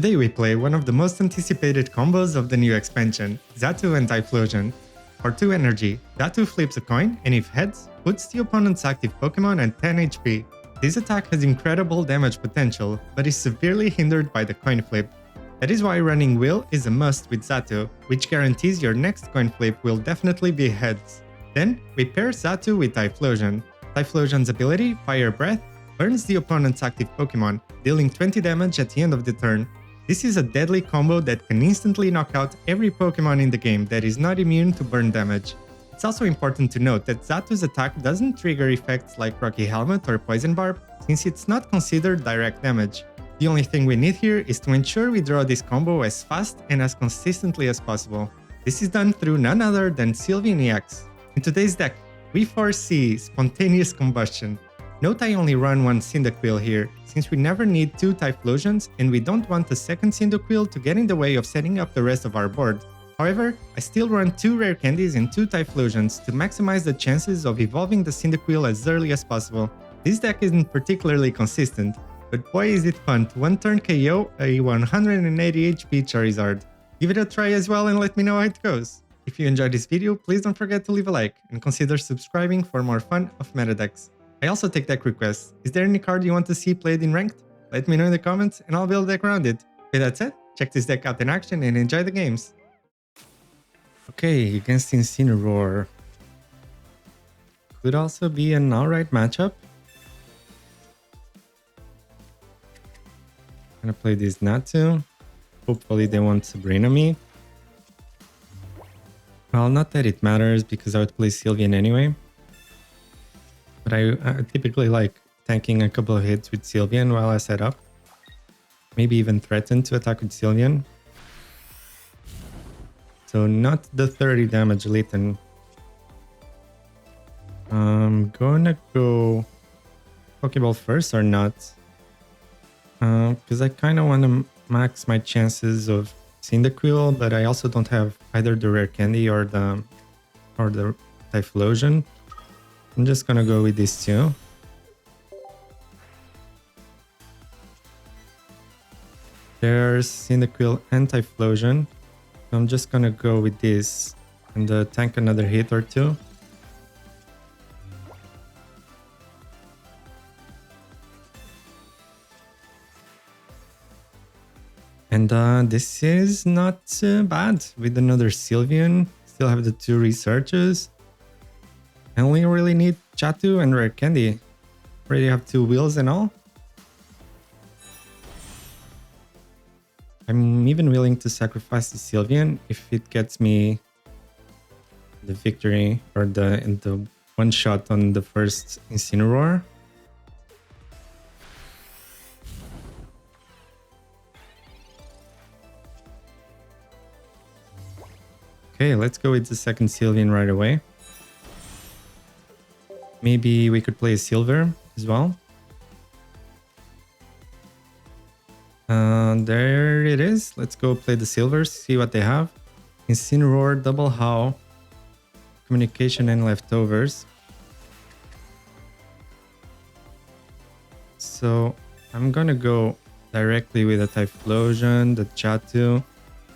Today we play one of the most anticipated combos of the new expansion, Xatu and Typhlosion. For 2 energy, Xatu flips a coin and if heads, puts the opponent's active Pokemon at 10 HP. This attack has incredible damage potential, but is severely hindered by the coin flip. That is why running Wheel is a must with Xatu, which guarantees your next coin flip will definitely be heads. Then, we pair Xatu with Typhlosion. Typhlosion's ability, Fire Breath, burns the opponent's active Pokemon, dealing 20 damage at the end of the turn. This is a deadly combo that can instantly knock out every Pokemon in the game that is not immune to burn damage. It's also important to note that Xatu's attack doesn't trigger effects like Rocky Helmet or Poison Barb, since it's not considered direct damage. The only thing we need here is to ensure we draw this combo as fast and as consistently as possible. This is done through none other than Xatu EX. In today's deck, we foresee Spontaneous Combustion. Note I only run one Cyndaquil here, since we never need 2 Typhlosions and we don't want a second Cyndaquil to get in the way of setting up the rest of our board. However, I still run 2 rare candies and 2 Typhlosions to maximize the chances of evolving the Cyndaquil as early as possible. This deck isn't particularly consistent, but boy is it fun to one-turn KO a 180 HP Charizard. Give it a try as well and let me know how it goes. If you enjoyed this video, please don't forget to leave a like and consider subscribing for more fun of meta decks. I also take deck requests. Is there any card you want to see played in ranked? Let me know in the comments and I'll build a deck around it. With that said, check this deck out in action and enjoy the games. Okay, against Incineroar. Could also be an alright matchup. Gonna play this Xatu. Hopefully they won't Sabrina me. Well, not that it matters because I would play Sylveon anyway. But I typically like tanking a couple of hits with Sylveon while I set up. Maybe even threaten to attack with Sylveon. So not the 30 damage Litten. I'm gonna go Pokeball first or not. Because I kind of want to max my chances of Cyndaquil, but I also don't have either the rare candy or the Typhlosion. I'm just gonna go with these 2. There's Cyndaquil and Typhlosion. So I'm just gonna go with this and tank another hit or 2. And this is not bad with another Sylveon. Still have the 2 researches. I only really need Xatu and rare candy. Already have 2 wheels and all. I'm even willing to sacrifice the Sylveon if it gets me the victory or the one shot on the first Incineroar. Okay, let's go with the second Sylveon right away. Maybe we could play a Silver as well. There it is. Let's go play the Silvers, see what they have. Incineroar, Double How, Communication and Leftovers. So I'm gonna go directly with a Typhlosion, the Xatu.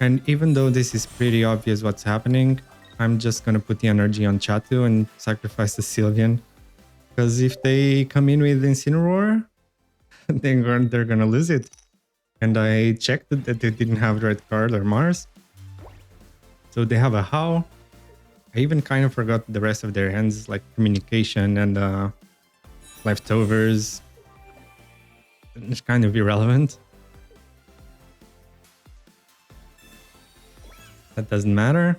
And even though this is pretty obvious what's happening, I'm just gonna put the energy on Xatu and sacrifice the Sylveon. Because if they come in with Incineroar, they're gonna lose it. And I checked that they didn't have Red Card or Mars. So they have a How. I even kind of forgot the rest of their hands, like Communication and Leftovers. It's kind of irrelevant. That doesn't matter.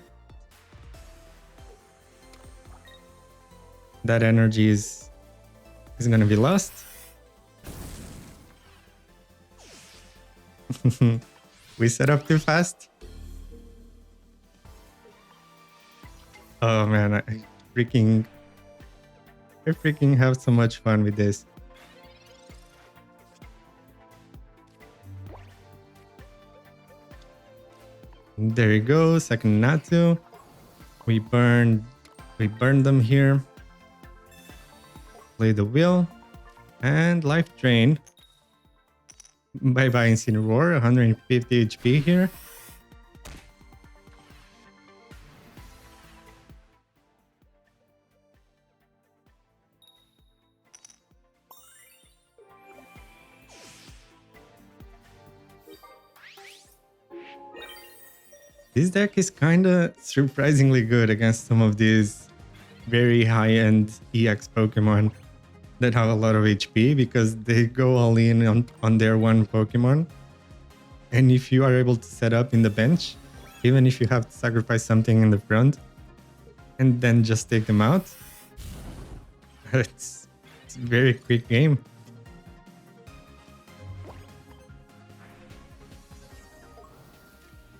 That energy is gonna be lost. We set up too fast. Oh man, I freaking have so much fun with this. There you go, second Xatu. We burned them here. Play the wheel and life drain. Bye bye Incineroar, 150 HP here. This deck is kinda surprisingly good against some of these very high-end EX Pokemon that have a lot of HP because they go all in on their one Pokemon. And if you are able to set up in the bench, even if you have to sacrifice something in the front and then just take them out, it's a very quick game.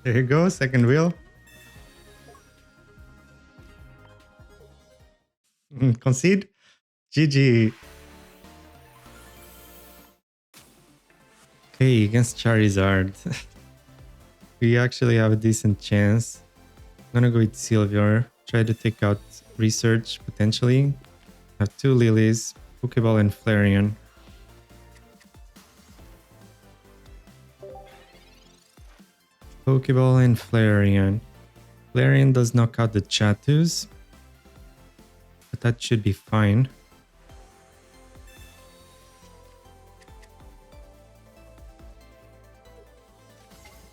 There you go, second wheel. Concede. GG. Okay, against Charizard. We actually have a decent chance. I'm gonna go with Sylveon. Try to take out Research, potentially. Have two Lilies, Pokeball and Flareon. Pokeball and Flareon. Flareon does knock out the Chatus, but that should be fine.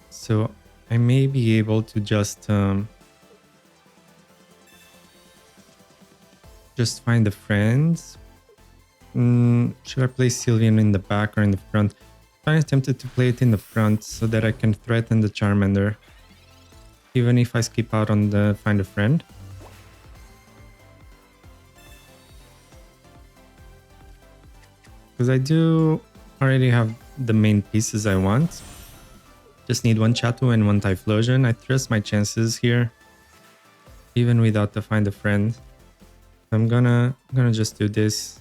So I may be able to just find the friends. Should I play Sylveon in the back or in the front? I'm tempted to play it in the front so that I can threaten the Charmander, even if I skip out on the find a friend. Because I do already have the main pieces I want. Just need one Xatu and one Typhlosion. I trust my chances here, even without the find a friend. I'm gonna just do this.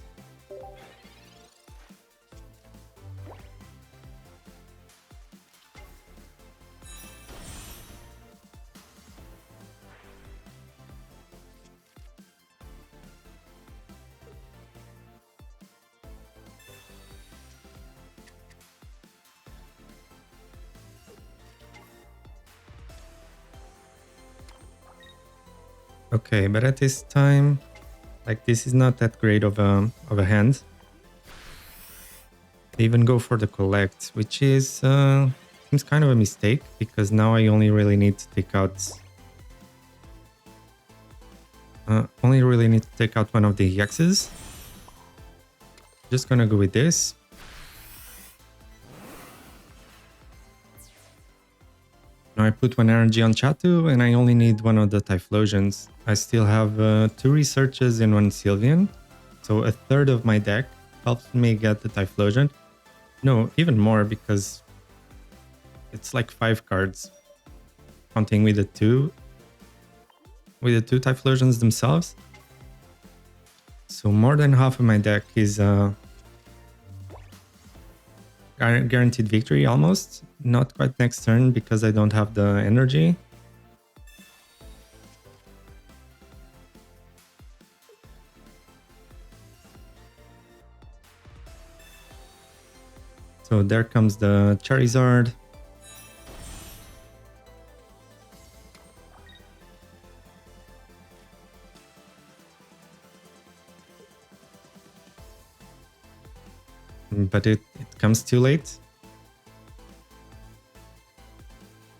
Okay, but at this time, like, this is not that great of a hand. They even go for the collect, which is seems kind of a mistake because now I only really need to take out one of the EXs. Just gonna go with this. Now I put one energy on Xatu and I only need one of the Typhlosions. I still have two researches and one Sylveon. So a third of my deck helps me get the Typhlosion. No, even more because it's like 5 cards. Counting with the two Typhlosions themselves. So more than half of my deck is guaranteed victory almost. Not quite next turn because I don't have the energy. So there comes the Charizard. But it comes too late.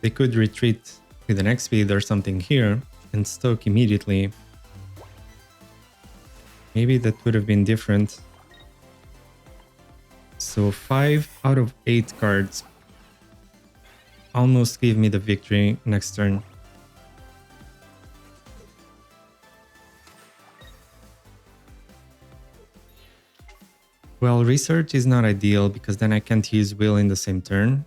They could retreat with an X-Speed or something here and stoke immediately. Maybe that would have been different. So 5 out of 8 cards almost give me the victory next turn. Well, research is not ideal because then I can't use will in the same turn.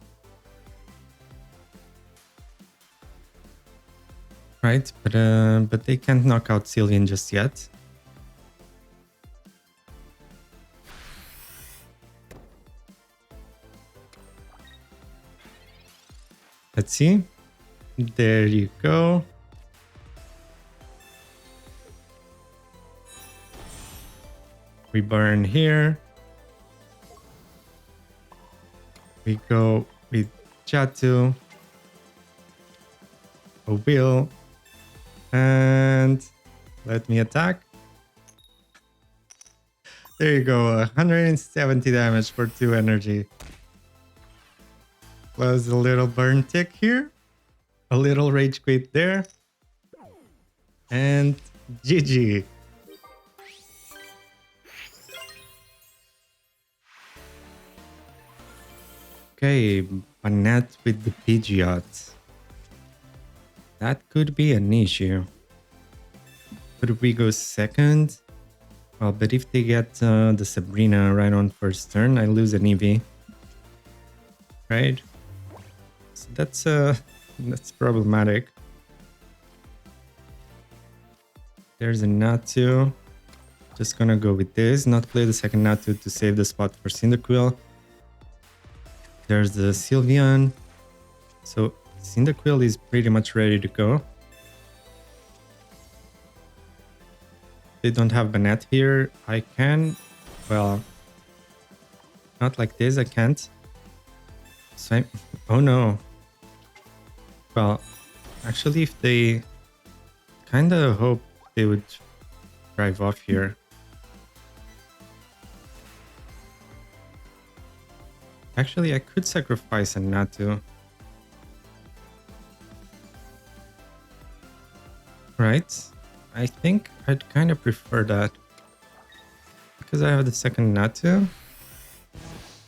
Right, but they can't knock out Sylveon just yet. Let's see. There you go. We burn here. We go with Xatu, a wheel, and let me attack. There you go, 170 damage for 2 energy. Plus a little burn tick here, a little rage quit there, and GG. Okay, Banette with the Pidgeot. That could be an issue. Could we go second? Well, but if they get the Sabrina right on first turn, I lose an EV. Right? So that's problematic. There's a Xatu. Just gonna go with this, not play the second Xatu to save the spot for Cyndaquil. There's the Sylveon. So Cyndaquil is pretty much ready to go. They don't have Banette here. I can, well, not like this, I can't. So oh no. Well, actually, if they kind of hope they would drive off here. Actually, I could sacrifice a Xatu. Right? I think I'd kind of prefer that. Because I have the second Xatu.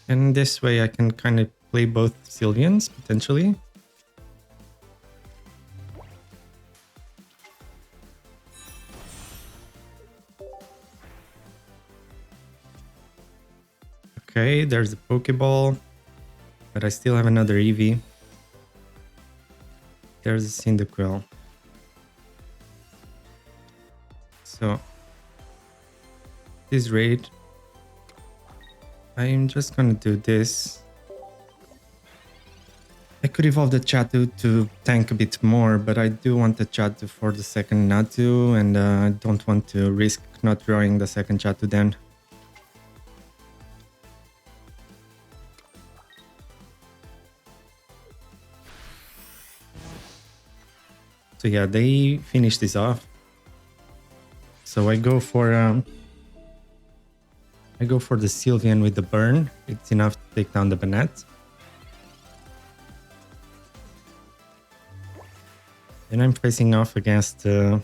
And this way I can kind of play both Sylveons, potentially. Okay, there's the Pokeball. But I still have another Eevee. There's a Cyndaquil. So, this raid, I'm just gonna do this. I could evolve the Xatu to tank a bit more, but I do want the Xatu for the second Xatu, and I don't want to risk not drawing the second Xatu then. So yeah, they finish this off. So I go for the Sylveon with the burn. It's enough to take down the Banette. Then I'm facing off against the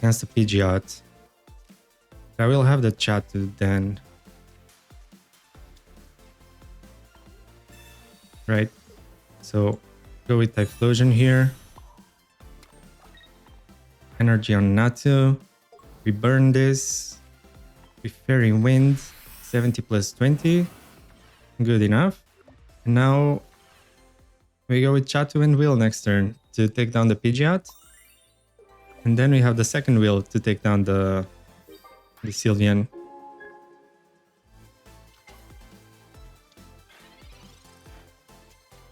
Pidgeot. I will have the Xatu then. Right? So go with Typhlosion here. Energy on Xatu. We burn this. We Fairy Wind. 70 plus 20. Good enough. And now we go with Xatu and Wheel next turn to take down the Pidgeot. And then we have the second Wheel to take down the Sylveon.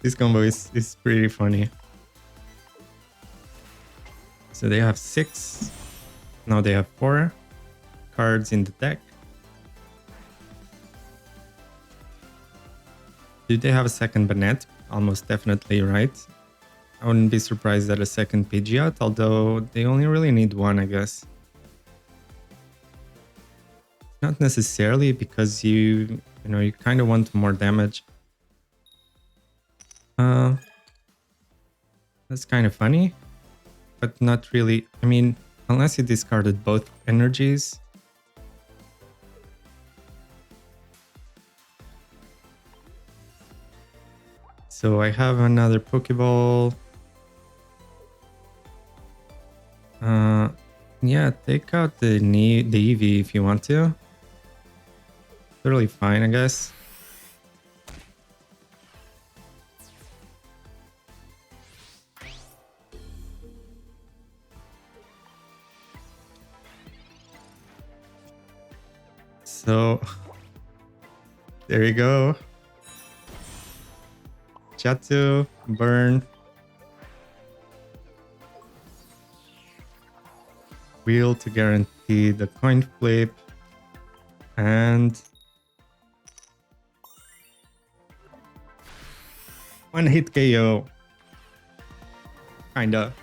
This combo is pretty funny. So they have 6. Now they have 4 cards in the deck. Do they have a second Banette? Almost definitely, right? I wouldn't be surprised at a second Pidgeot, although they only really need one, I guess. Not necessarily, because you kind of want more damage. That's kind of funny. But not really. I mean, unless you discarded both energies. So I have another Pokeball. Yeah, take out the Eevee if you want to. Totally fine, I guess. So, there you go. Xatu, burn. Wheel to guarantee the coin flip. And One hit KO. Kinda.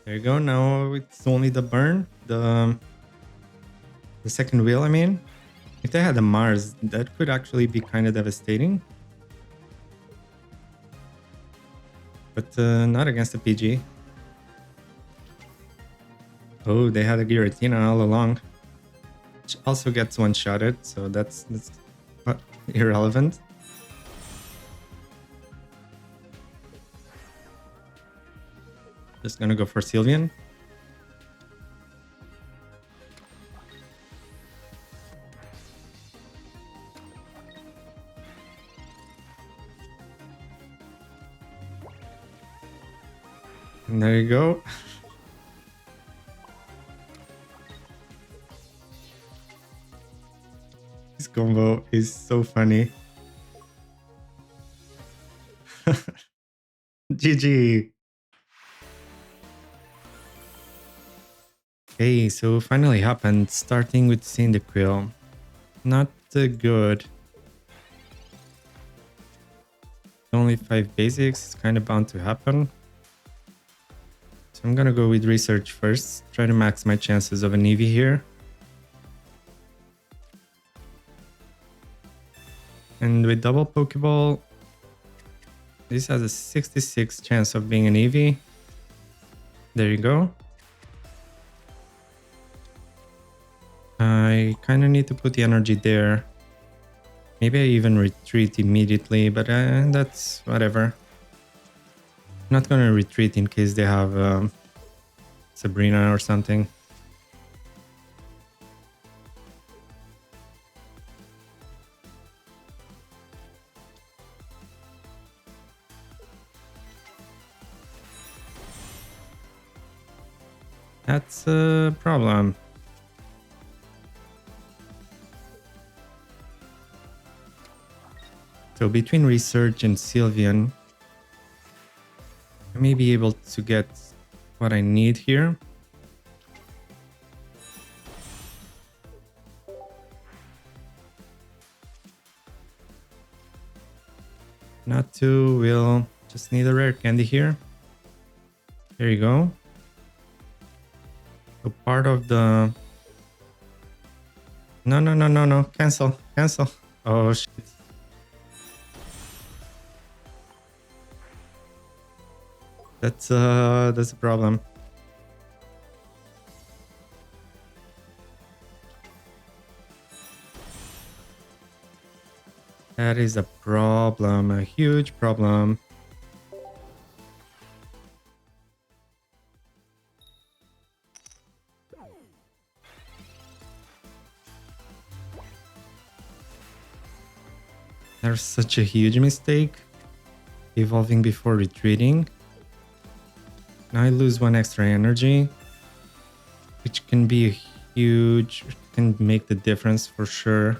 There you go. Now it's only the burn. The second wheel, I mean. If they had a Mars, that could actually be kind of devastating. But not against a PG. Oh, they had a Giratina all along. Which also gets one-shotted, so that's irrelevant. Just gonna go for Sylveon. And there you go. This combo is so funny. GG. Okay, so finally happened, starting with Cyndaquil. Not good. Only 5 basics, it's kind of bound to happen. So I'm gonna go with research first, try to max my chances of an Eevee here. And with double Pokeball, this has a 66 chance of being an Eevee. There you go. I kind of need to put the energy there. Maybe I even retreat immediately, but that's whatever. I'm not gonna retreat in case they have Sabrina or something. That's a problem. So between research and Sylveon, I may be able to get what I need here. Not to, we'll just need a rare candy here. There you go. So part of the... No. Cancel. Oh, shit. That's a problem. That is a problem, a huge problem. There's such a huge mistake. Evolving before retreating. Now I lose 1 extra energy, which can be huge, can make the difference for sure.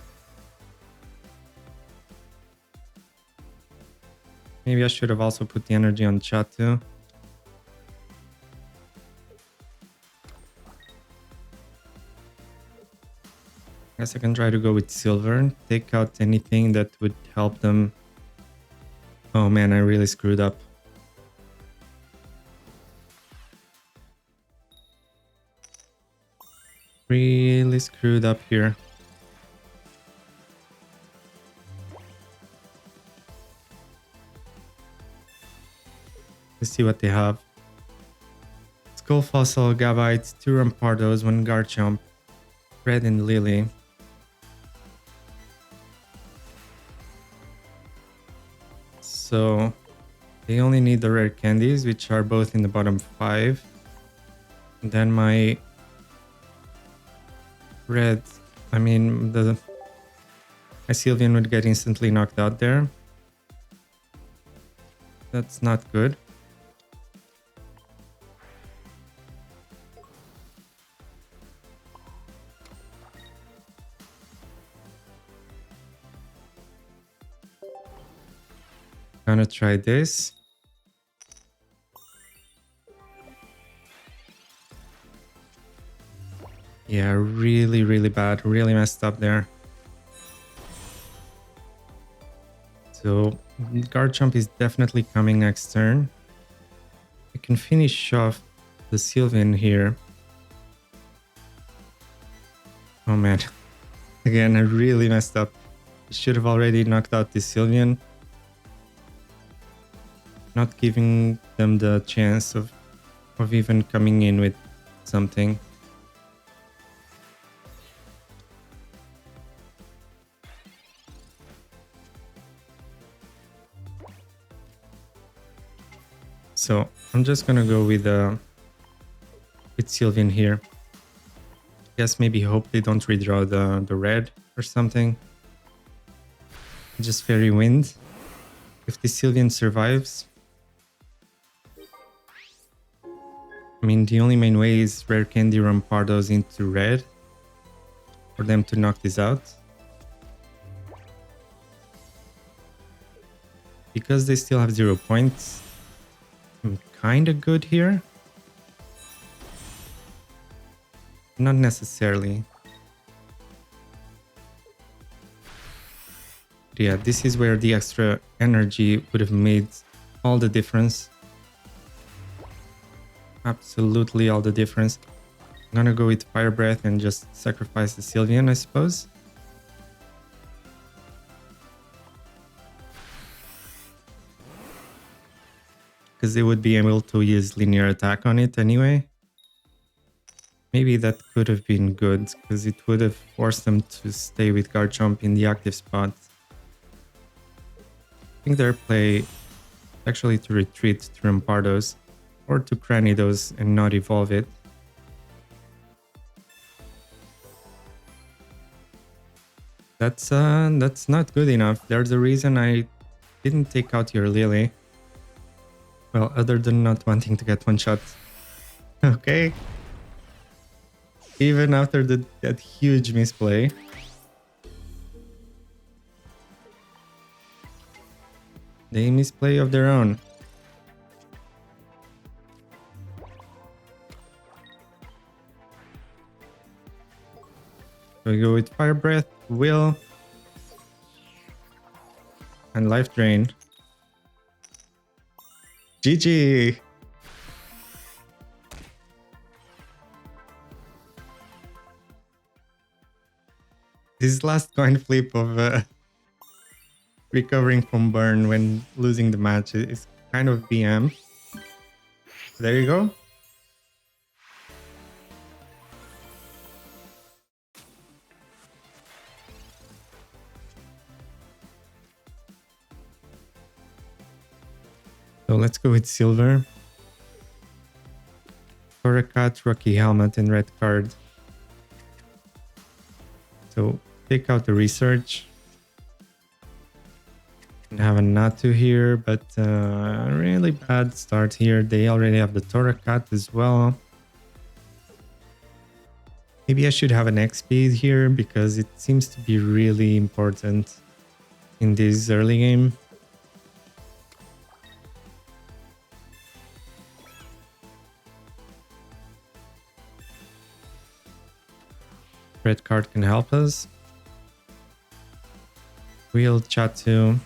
Maybe I should have also put the energy on Xatu. Guess I can try to go with Silver, take out anything that would help them. Oh man, I really screwed up. Really screwed up here. Let's see what they have. Skull Fossil, Gabite, 2 Rampardos, 1 Garchomp, Red and Lily. So they only need the rare candies, which are both in the bottom 5. And then my red, I mean my Sylveon would get instantly knocked out there. That's not good. Gonna try this. Yeah, really, really bad. Really messed up there. So Garchomp is definitely coming next turn. I can finish off the Sylveon here. Oh man. Again, I really messed up. I should have already knocked out this Sylveon. Not giving them the chance of even coming in with something. So I'm just gonna go with Sylveon here. Guess maybe hope they don't redraw the red or something. Just Fairy Wind. If the Sylveon survives. I mean, the only main way is Rare Candy Rampardos into red for them to knock this out. Because they still have 0 points, I'm kinda good here. Not necessarily. But yeah, this is where the extra energy would have made all the difference. Absolutely all the difference. I'm gonna go with Fire Breath and just sacrifice the Sylveon, I suppose. Because they would be able to use linear attack on it anyway. Maybe that could have been good, because it would have forced them to stay with Garchomp in the active spot. I think their play actually to retreat to Rampardos or to Cranidos and not evolve it. That's not good enough. There's a reason I didn't take out your Lily. Well, other than not wanting to get one shot. Okay. Even after that huge misplay. They misplay of their own. We go with Fire Breath, Will, and Life Drain. GG! This last coin flip of recovering from burn when losing the match is kind of BM. There you go. So let's go with silver. Torracat, Rocky Helmet, and red card. So take out the research. And have a Natu here, but really bad start here. They already have the Torracat as well. Maybe I should have an X-Speed here because it seems to be really important in this early game. Red card can help us. We'll Xatu.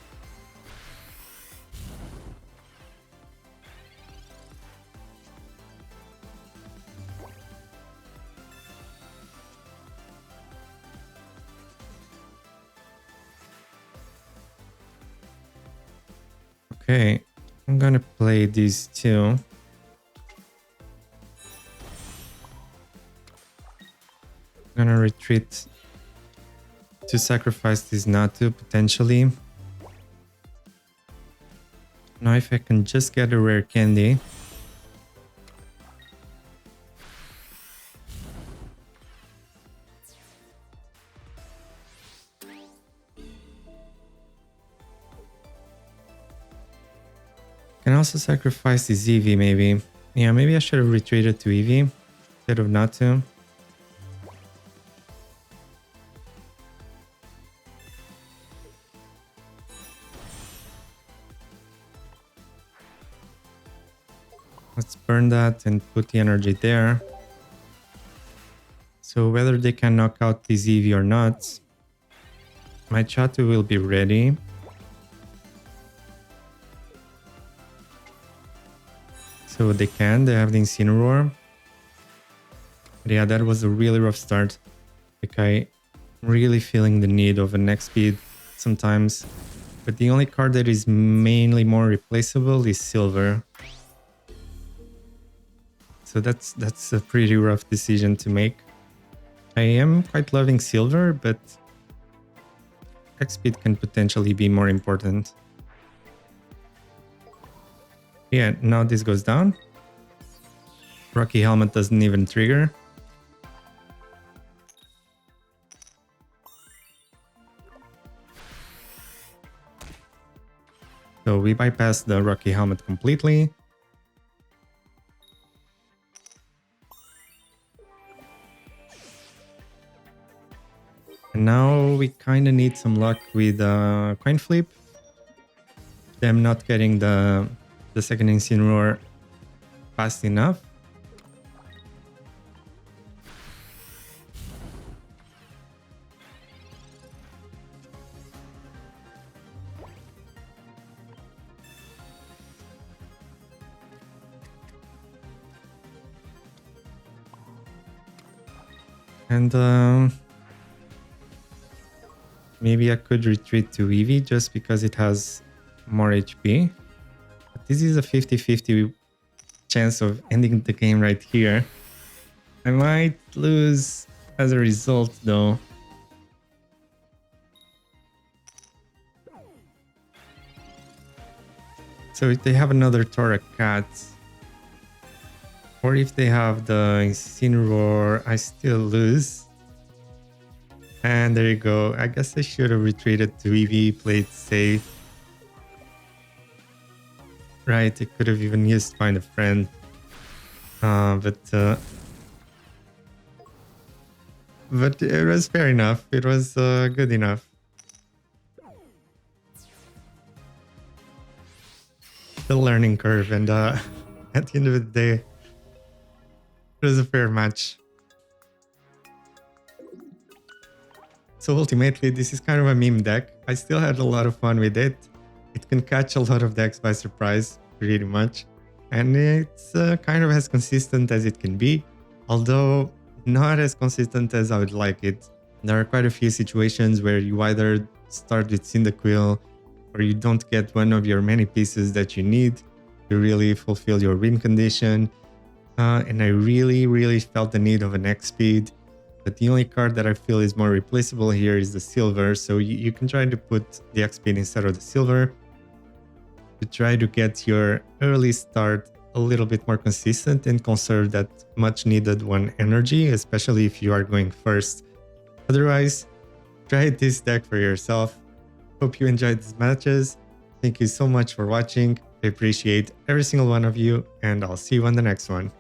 Okay, I'm gonna play these two. I'm gonna retreat to sacrifice this Natu potentially. Now if I can just get a rare candy. Can also sacrifice this Eevee maybe. Yeah, maybe I should have retreated to Eevee instead of Natu. Let's burn that and put the energy there. So whether they can knock out this Eevee or not, my Xatu will be ready. So they can, they have the Incineroar. But yeah, that was a really rough start. Like I'm really feeling the need of an X speed sometimes. But the only card that is mainly more replaceable is Silver. So that's a pretty rough decision to make. I am quite loving Silver, but X speed can potentially be more important. Yeah, now this goes down. Rocky Helmet doesn't even trigger. So we bypass the Rocky Helmet completely. And now we kind of need some luck with coin flip. Them not getting the second Incineroar fast enough. And maybe I could retreat to Eevee just because it has more HP. But this is a 50-50 chance of ending the game right here. I might lose as a result though. So if they have another Torracat, or if they have the Incineroar, I still lose. And there you go. I guess I should have retreated to Eevee, played safe. Right, I could have even used Find a Friend. But it was fair enough. It was good enough. The learning curve, and at the end of the day, it was a fair match. So ultimately, this is kind of a meme deck. I still had a lot of fun with it. It can catch a lot of decks by surprise, pretty much. And it's kind of as consistent as it can be, although not as consistent as I would like it. There are quite a few situations where you either start with Cyndaquil or you don't get one of your many pieces that you need to really fulfill your win condition. And I really felt the need of an X speed. But the only card that I feel is more replaceable here is the Silver. So you can try to put the X speed instead of the Silver to try to get your early start a little bit more consistent and conserve that much needed one energy, especially if you are going first. Otherwise, try this deck for yourself. Hope you enjoyed these matches. Thank you so much for watching. I appreciate every single one of you, and I'll see you on the next one.